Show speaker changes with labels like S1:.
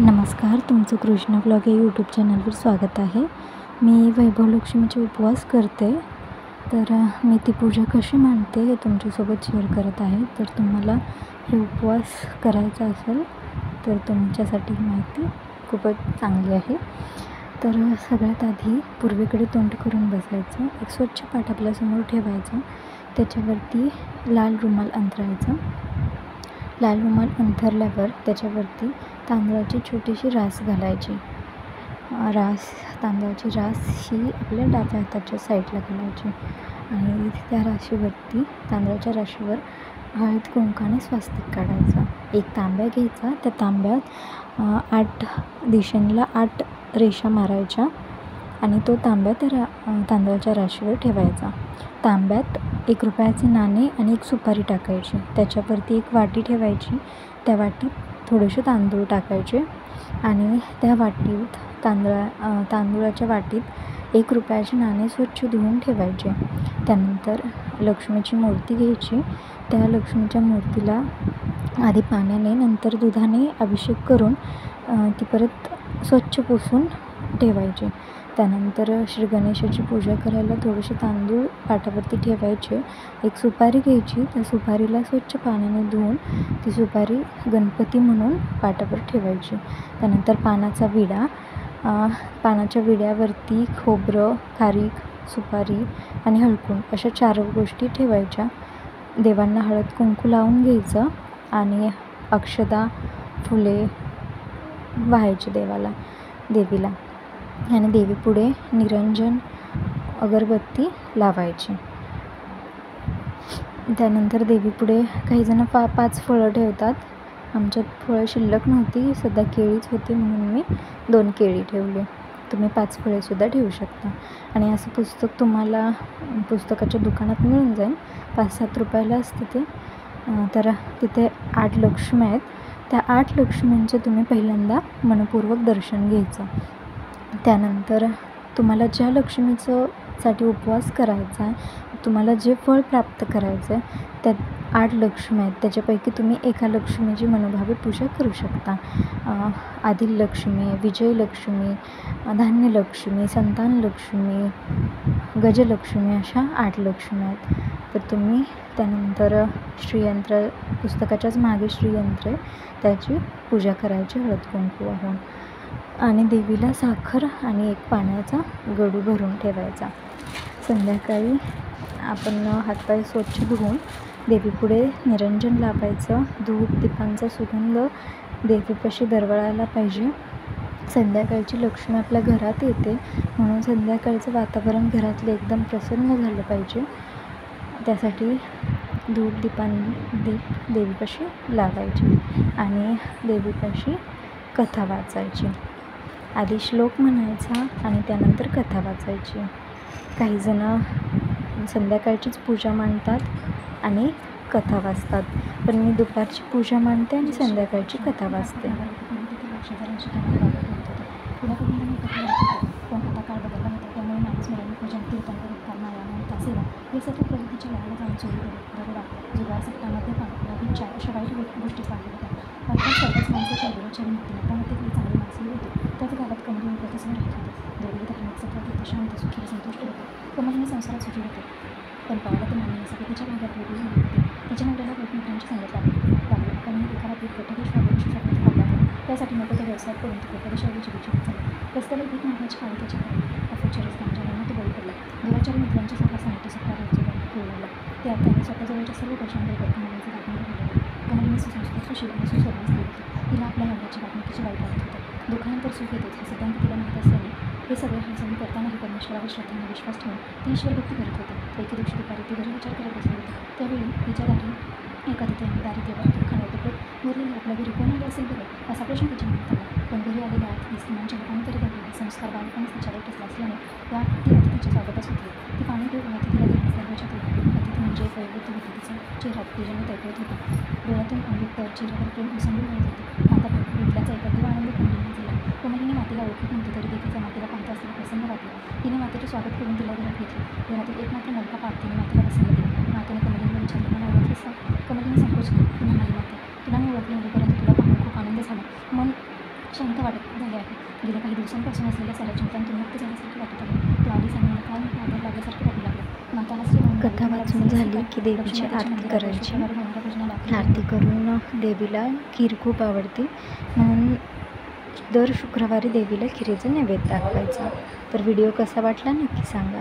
S1: नमस्कार, तुमचं कृष्णा ब्लॉग या यूट्यूब चॅनलवर स्वागत आहे. मी वैभव लक्ष्मीचे उपवास करते. तर मी ती पूजा कशी मांडते हे तुमच्यासोबत शेअर करत आहे. तर तुम्हाला हे उपवास करायचा असेल तर तुमच्यासाठी ही माहिती खूपच चांगली आहे. तर सगळ्यात आधी पूर्वेकडे तोंड करून बसायचं. एक स्वच्छ पाट आपल्यासमोर ठेवायचं. त्याच्यावरती लाल रुमाल अंथरायचा. लाल रुमाल अंथरल्यावर त्याच्यावरती तांदळाची छोटीशी रास घालायची. तांदळाची रास ही आपल्या डाव्या हाताच्या साईडला घालायची आणि त्या राशीवरती तांदळाच्या राशीवर हळद कुंकाने स्वास्तिक काढायचा. एक तांब्या घ्यायचा. त्या तांब्यात 8 दिशेला 8 रेषा मारायच्या आणि तो तांब्या त्या तांदळाच्या राशीवर ठेवायचा. तांब्यात 1 रुपयाचे नाणे आणि 1 सुपारी टाकायची. त्याच्यावरती एक वाटी ठेवायची. त्या वाटीत थोडेसे तांदूळ टाकायचे आणि त्या वाटीत तांदूळाच्या वाटीत 1 रुपयाचे नाणे स्वच्छ धुवून ठेवायचे. त्यानंतर लक्ष्मीची मूर्ती घ्यायची. त्या लक्ष्मीच्या मूर्तीला आधी पाण्याने नंतर दुधाने अभिषेक करून ती परत स्वच्छ पुसून ठेवायची. त्यानंतर श्री गणेशाची पूजा करायला थोडेसे तांदूळ पाटावरती ठेवायचे. 1 सुपारी घ्यायची. त्या सुपारीला स्वच्छ पाण्याने धुवून ती सुपारी गणपती म्हणून पाटावर ठेवायची. त्यानंतर पानाचा विडा, पानाच्या विड्यावरती खोबरं, खारीक, सुपारी आणि हळकुंड अशा 4 गोष्टी ठेवायच्या. देवांना हळद कुंकू लावून घ्यायचं आणि अक्षदा, फुले वाहायची देवीला आणि देवीपुढे निरंजन अगरबत्ती लावायची. त्यानंतर देवीपुढे काही जण 5 फळं ठेवतात. आमच्यात फळं शिल्लक नव्हती, सध्या केळीच होती म्हणून मी 2 केळी ठेवली. तुम्ही 5 फळेसुद्धा ठेवू शकता. आणि असं पुस्तक तुम्हाला पुस्तकाच्या दुकानात मिळून जाईल. 5-7 रुपयाला असते ते. तर तिथे 8 लक्ष्मी आहेत. त्या 8 लक्ष्मींचे तुम्ही पहिल्यांदा मनपूर्वक दर्शन घ्यायचं. त्यानंतर तुम्हाला ज्या साठी उपवास करायचा आहे, तुम्हाला जे फळ प्राप्त करायचं आहे, त्यात 8 लक्ष्मी आहेत. त्याच्यापैकी तुम्ही एका लक्ष्मीची मनोभावे पूजा करू शकता. आदिल लक्ष्मी, विजयलक्ष्मी, धान्यलक्ष्मी, संतान लक्ष्मी, गजलक्ष्मी अशा 8 लक्ष्मी आहेत. तर तुम्ही त्यानंतर श्रीयंत्र, पुस्तकाच्याच मागे श्रीयंत्र आहे, त्याची पूजा करायची हळद कुंकू वाहून आणि देवीला साखर आणि 1 पाण्याचा गडू भरून ठेवायचा. संध्याकाळी आपण हातपाय स्वच्छ धुवून देवीपुढे निरंजन लावायचं. धूप दीपांचा सुगंध देवीपाशी दरवळायला पाहिजे. संध्याकाळची लक्ष्मी आपल्या घरात येते म्हणून संध्याकाळचं वातावरण घरातलं एकदम प्रसन्न झालं पाहिजे. त्यासाठी दीप देवीपाशी लावायचे आणि देवीपाशी कथा वाचायची. आधी श्लोक म्हणायचा आणि त्यानंतर कथा वाचायची. काही जण संध्याकाळचीच पूजा मांडतात आणि कथा वाचतात, पण मी दुपारची पूजा मांडते आणि संध्याकाळची कथा वाचते. पण आता काळ बदलला होता, त्यामुळे माणूस मिळून पूजन कीर्तन सेवा हे सर्व प्रवृत्तीच्या लहान जाऊन चोरी दरोडा जुगार सत्तामध्ये विचार अशा वाईट गोष्टी पाहिल्या होत्या. अर्थात सर्वच माणसं त्या देवाच्या मुक्तीला प्रत्येकाला चांगली माणसं होती. त्याच गावात कमलीने प्रतिसम राहत होते. दोघे धार्मिक सत्ता शांत सुखी संतुष्ट होते. कमलीने संसारात सुखी होते, पण पावला ते मानण्यासाठी तिच्या भागात वेगळी झाली होती. तिच्या नवऱ्याला एकमेकांची सांगत लागली. कारण एका रात्रीत कोट्याधीश स्वप्नात पडला होता. त्यासाठी नको तो व्यवसाय करून तो कोट्याधीशाची विचार झाला. रस्त्याला भीक मागण्याची काळी त्याच्या अफूच्या रस्त्यांच्या तो बळी पडला. दुराचारी मित्रांच्या साहसासाठी सत्ता राज्य लागला. त्या त्याने स्वतःजवळच्या सर्व पैशांबरोबर कमलीचं बातमी घडलं. कमलीने सुसंस्कृत सुशील आणि सुस्वभाव स्त्री होती. तिला आपल्या नवऱ्याची वागणुकीची वाईट लागत होतं. दुःखानंतर सुख येतेच हे सिद्धांत तिला माहीत असल्याने हे सगळे हालचाली करतानाही परमेश्वरावर श्रद्धेने विश्वास ठेवून ती ईश्वर भक्ती करत होती. एके दिवशी दुपारी ती घरी विचार करत बसली होती. त्यावेळी तिच्या एका दारी तेव्हा दुःखाने दुःखत मुरलेली आपल्या घरी कोण आले असेल बरं असा प्रश्न तिच्या मनात आला. पण घरी आलेल्या स्त्रियांच्या लोकांनी तरी दाखवले. संस्कार बालपणीच तिच्यावर ठसला असल्याने ती अतिथीच्या स्वागतास होती. ती पाणी घेऊन अतिथीला देण्यास दरवाजात होती. अतिथी म्हणजे वैवृत्ती होती. तिचा चेहरा प्रियजने तळतळत होता. डोळ्यातून अमृत तर चेहऱ्यावर प्रेम उसंबून होत होते. माता भेटल्याचा एका दिवा आनंद कमलीने दिला. कमलीने मातेला ओळखत नव्हती तरी देखील त्या मातेला पाहता असलेला प्रसन्न वाटला. तिने मातेचे स्वागत करून तिला घरात घेतले. घरातील एकमात्र मोठा पाप तिने मातेला बसवला दिला. मातेने कमलीला विचारले, मला ओळखलीस का? कमलीने संकोच केला. ती म्हणाली, माते तुला मी ओळखले नाही, परंतु तुला पाहून खूप आनंद झाला. मन शांत वाटत झाले आहे. गेल्या काही दिवसांपासून असलेल्या साऱ्या चिंतांतून मुक्त झाल्यासारखे वाटत आहे. तो आधी सांगायला काय आधार लागल्यासारखे वाटू लागलं. माता कथा वाचून झाली की देवीची आरती करायची. आरती करून देवीला खीर खूप आवडते म्हणून दर शुक्रवारी देवीला खिरीचं नैवेद्य दाखवायचा. तर व्हिडिओ कसा वाटला नक्की सांगा.